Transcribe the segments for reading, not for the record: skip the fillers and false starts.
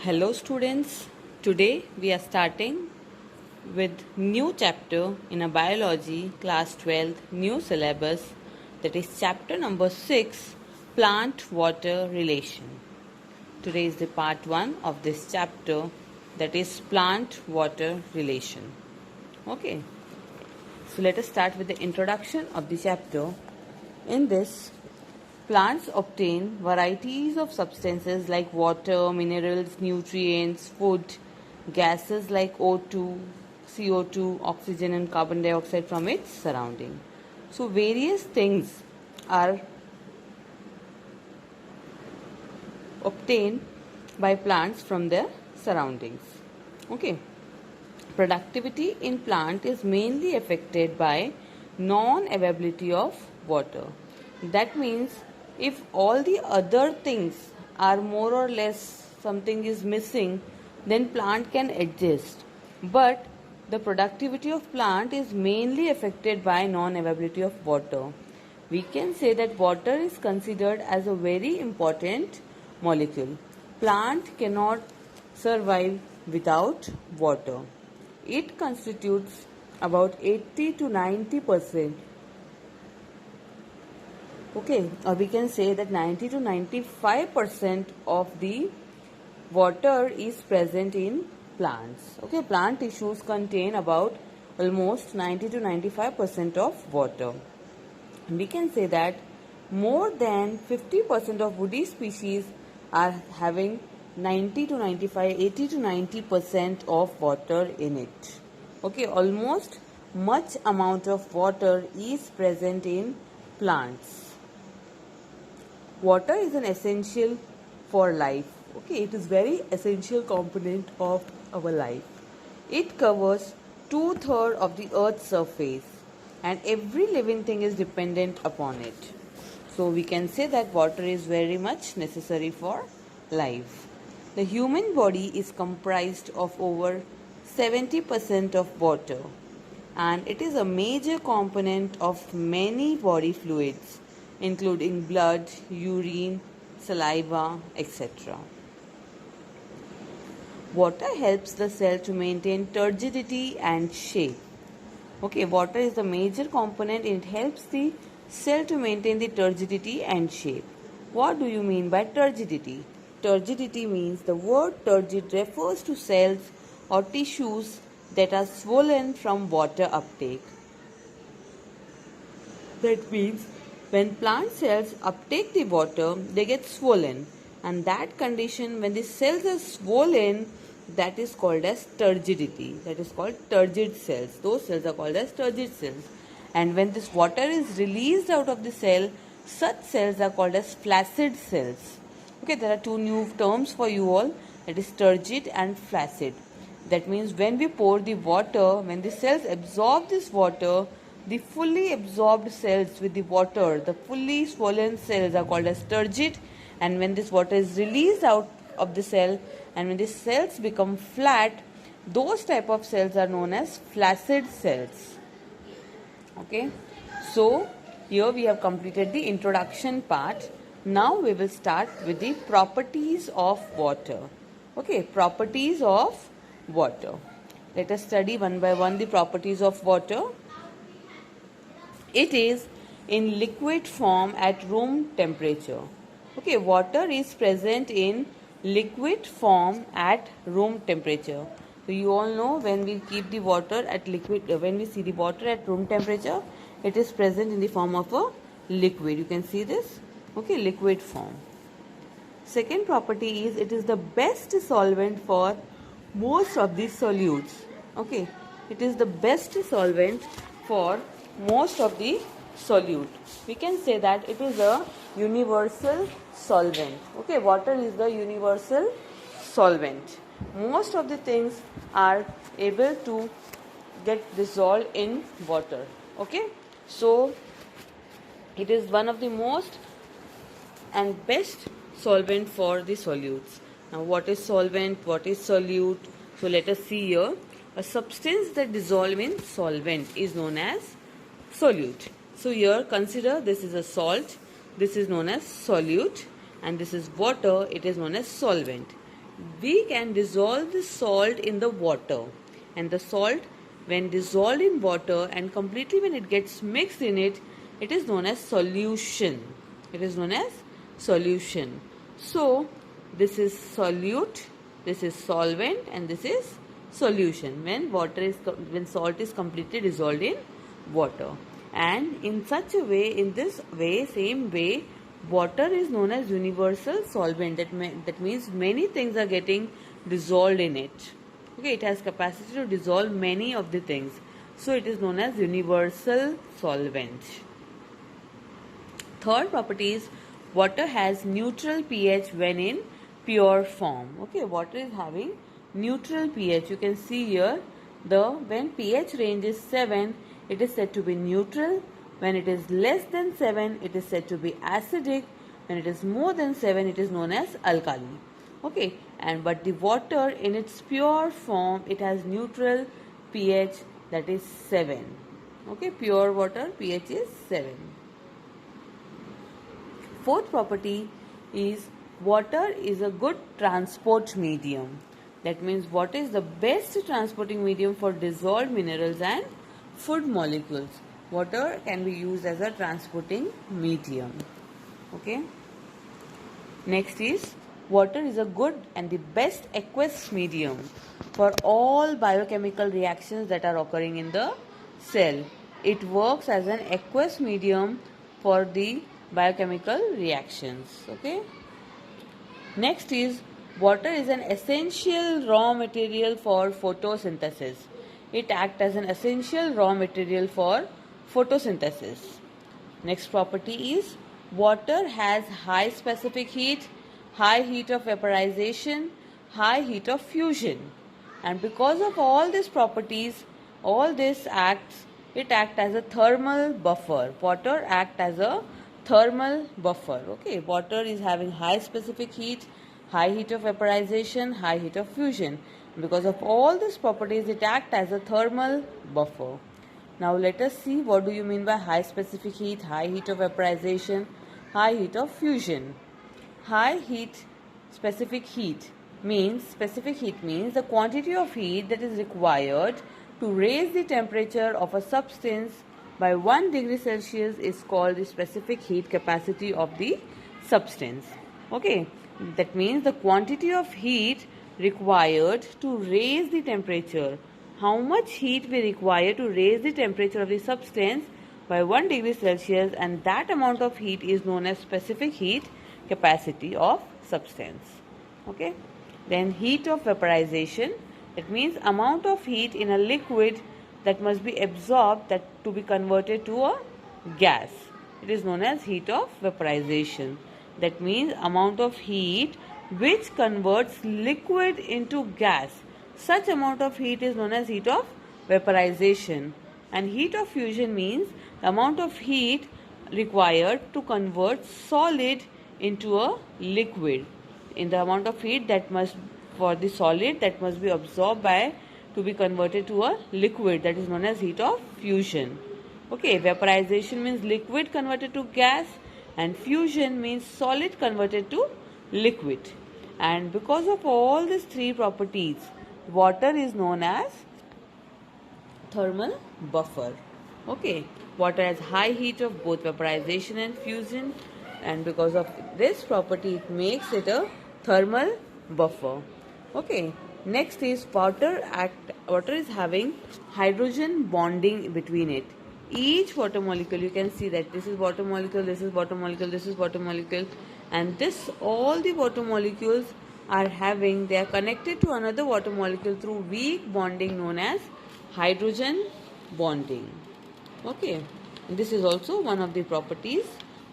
Hello students, today we are starting with new chapter in a biology class 12 new syllabus, that is chapter number 6, plant water relation. Today is the part 1 of this chapter, that is plant water relation. Okay, so let us start with the introduction of the chapter. In this, plants obtain varieties of substances like water, minerals, nutrients, food, gases like O2, CO2, oxygen and carbon dioxide from its surrounding. So various things are obtained by plants from their surroundings. Okay. Productivity in plant is mainly affected by non-availability of water. That means if all the other things are more or less something is missing, then plant can adjust. But the productivity of plant is mainly affected by non-availability of water. We can say that water is considered as a very important molecule. Plant cannot survive without water. It constitutes about 80 to 90%. Okay, or we can say that 90 to 95% of the water is present in plants. Okay, plant tissues contain about almost 90 to 95% of water. We can say that more than 50% of woody species are having 90 to 95, 80 to 90% of water in it. Okay, almost much amount of water is present in plants. Water is an essential for life. Okay, it is very essential component of our life. It covers 2/3 of the earth's surface and every living thing is dependent upon it. So we can say that water is very much necessary for life. The human body is comprised of over 70% of water, and it is a major component of many body fluids including blood, urine, saliva, etc. Water helps the cell to maintain turgidity and shape. Okay, water is the major component and it helps the cell to maintain the turgidity and shape. What do you mean by turgidity? Turgidity means the word turgid refers to cells or tissues that are swollen from water uptake. That means when plant cells uptake the water, they get swollen, and that condition when the cells are swollen, that is called as turgidity. That is called turgid cells. Those cells are called as turgid cells. And when this water is released out of the cell, such cells are called as flaccid cells. Okay, there are two new terms for you all, that is turgid and flaccid. That means when we pour the water, when the cells absorb this water, the fully absorbed cells with the water, the fully swollen cells are called as turgid, and when this water is released out of the cell and when the cells become flat, those type of cells are known as flaccid cells. Okay, so here we have completed the introduction part. Now we will start with the properties of water. Okay, properties of water. Let us study one by one the properties of water. It is in liquid form at room temperature. Okay, water is present in liquid form at room temperature. So you all know when we keep the water at liquid, when we see the water at room temperature, it is present in the form of a liquid. You can see this. Okay, liquid form. Second property is it is the best solvent for most of the solutes. Okay, it is the best solvent for most of the solute. We can say that it is a universal solvent. Okay, water is the universal solvent. Most of the things are able to get dissolved in water. Okay, so it is one of the most and best solvent for the solutes. Now what is solvent, what is solute? So let us see here. A substance that dissolves in solvent is known as solute. So here consider this is a salt, this is known as solute, and this is water, it is known as solvent. we can dissolve the salt in the water, and the salt, when dissolved in water and completely when it gets mixed in it, it is known as solution. It is known as solution. So this is solute, this is solvent, and this is solution when salt is completely dissolved in water. And in such a way, in this way, same way, water is known as universal solvent. That means many things are getting dissolved in it. Okay, it has capacity to dissolve many of the things. So it is known as universal solvent. Third property is water has neutral pH when in pure form. Okay, water is having neutral pH. You can see here when pH range is 7, it is said to be neutral. When it is less than 7, it is said to be acidic. When it is more than 7, it is known as alkali. Okay, but the water in its pure form, it has neutral pH, that is 7. Okay, pure water pH is 7. Fourth property is water is a good transport medium. That means water is the best transporting medium for dissolved minerals and food molecules. Water can be used as a transporting medium. Okay. Next is water is a good and the best aqueous medium for all biochemical reactions that are occurring in the cell. It works as an aqueous medium for the biochemical reactions. Okay. Next is water is an essential raw material for photosynthesis. It acts as an essential raw material for photosynthesis. Next property is water has high specific heat, high heat of vaporization, high heat of fusion. And because of all these properties, it acts as a thermal buffer. Water acts as a thermal buffer. Okay, water is having high specific heat, high heat of vaporization, high heat of fusion. Because of all these properties, it acts as a thermal buffer. Now let us see what do you mean by high specific heat, high heat of vaporization, high heat of fusion. Specific heat means the quantity of heat that is required to raise the temperature of a substance by 1 degree Celsius is called the specific heat capacity of the substance. Okay, that means the quantity of heat required to raise the temperature. How much heat we require to raise the temperature of the substance by 1 degree Celsius, and that amount of heat is known as specific heat capacity of substance. Okay, then heat of vaporization, that means amount of heat in a liquid that must be absorbed to be converted to a gas. It is known as heat of vaporization. That means amount of heat which converts liquid into gas. Such amount of heat is known as heat of vaporization. And heat of fusion means the amount of heat required to convert solid into a liquid. In the amount of heat for the solid that must be absorbed to be converted to a liquid, that is known as heat of fusion. Okay, vaporization means liquid converted to gas, and fusion means solid converted to liquid. And because of all these three properties, water is known as thermal buffer. Okay, water has high heat of both vaporization and fusion, and because of this property it makes it a thermal buffer. Okay, next is water is having hydrogen bonding between it. Each water molecule, you can see that this is water molecule, this is water molecule, this is water molecule, and all the water molecules they are connected to another water molecule through weak bonding known as hydrogen bonding. Okay, and this is also one of the properties.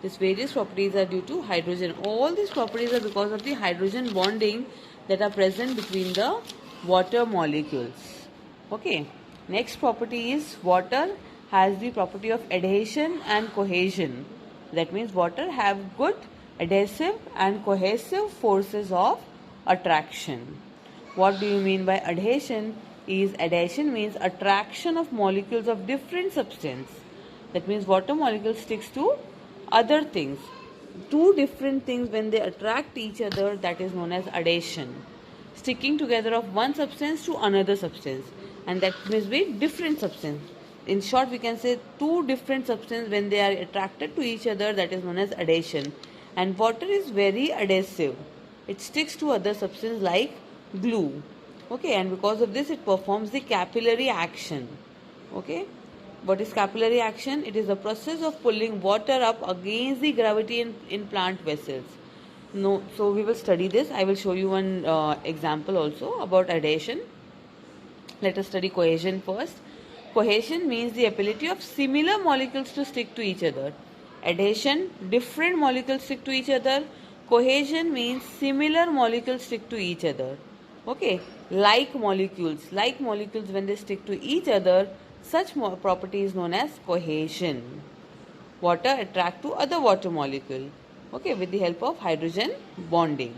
These various properties are due to hydrogen. All these properties are because of the hydrogen bonding that are present between the water molecules. Okay, next property is water has the property of adhesion and cohesion. That means water have good adhesive and cohesive forces of attraction. What do you mean by adhesion? Adhesion means attraction of molecules of different substance. That means water molecule sticks to other things. Two different things when they attract each other, that is known as adhesion. sticking together of one substance to another substance, and that must be different substance. In short, we can say two different substances when they are attracted to each other, that is known as adhesion. And water is very adhesive. It sticks to other substances like glue. Okay, and because of this it performs the capillary action. Okay, what is capillary action? It is the process of pulling water up against the gravity in plant vessels. No, so we will study this. I will show you one example also about adhesion. Let us study cohesion first. Cohesion means the ability of similar molecules to stick to each other. Adhesion, different molecules stick to each other. Cohesion means similar molecules stick to each other. Okay, like molecules when they stick to each other, such property is known as cohesion. Water attract to other water molecule, okay, with the help of hydrogen bonding.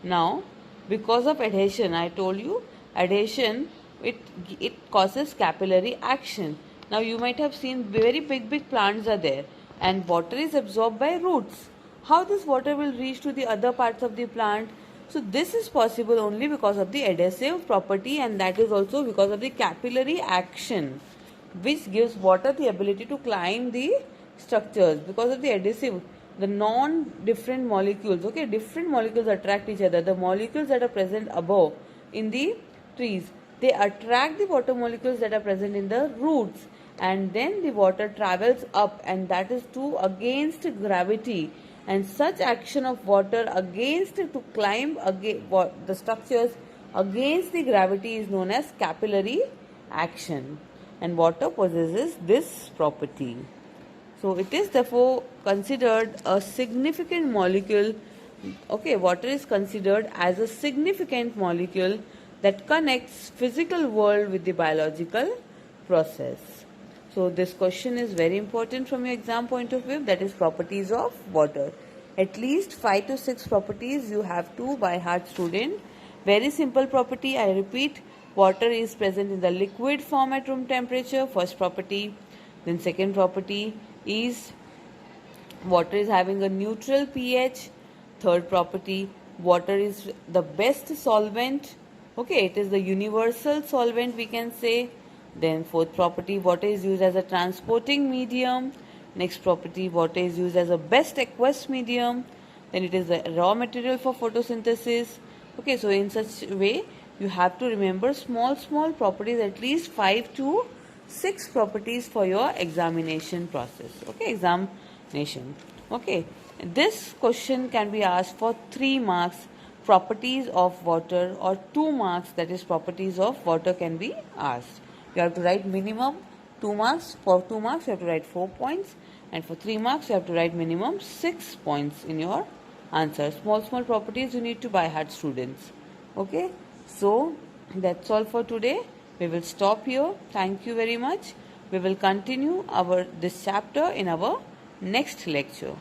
Now, because of adhesion, I told you adhesion, it causes capillary action. Now you might have seen very big plants are there, and water is absorbed by roots. How this water will reach to the other parts of the plant? So this is possible only because of the adhesive property, and that is also because of the capillary action, which gives water the ability to climb the structures. Because of the adhesive, the non-different molecules, okay, different molecules attract each other. The molecules that are present above in the trees, they attract the water molecules that are present in the roots, and then the water travels up, and that is to against gravity. And such action of water against to climb the structures against the gravity is known as capillary action, and water possesses this property. So it is therefore considered a significant molecule. Okay, water is considered as a significant molecule that connects physical world with the biological process. So this question is very important from your exam point of view, that is properties of water. At least 5 to 6 properties you have to by heart, student. Very simple property, I repeat, water is present in the liquid form at room temperature, first property. Then second property is water is having a neutral pH. Third property, water is the best solvent. Okay, it is the universal solvent, we can say. Then fourth property, water is used as a transporting medium. Next property, water is used as a best aqueous medium. Then it is the raw material for photosynthesis. Okay, so in such way you have to remember small properties, at least 5 to 6 properties for your examination process. Okay, examination. Okay, this question can be asked for 3 marks, properties of water, or 2 marks, that is properties of water, can be asked. You have to write minimum 2 marks. For 2 marks you have to write 4 points, and for 3 marks you have to write minimum 6 points in your answer. Small properties you need to by heart, students. Okay, so that's all for today. We will stop here. Thank you very much. We will continue this chapter in our next lecture.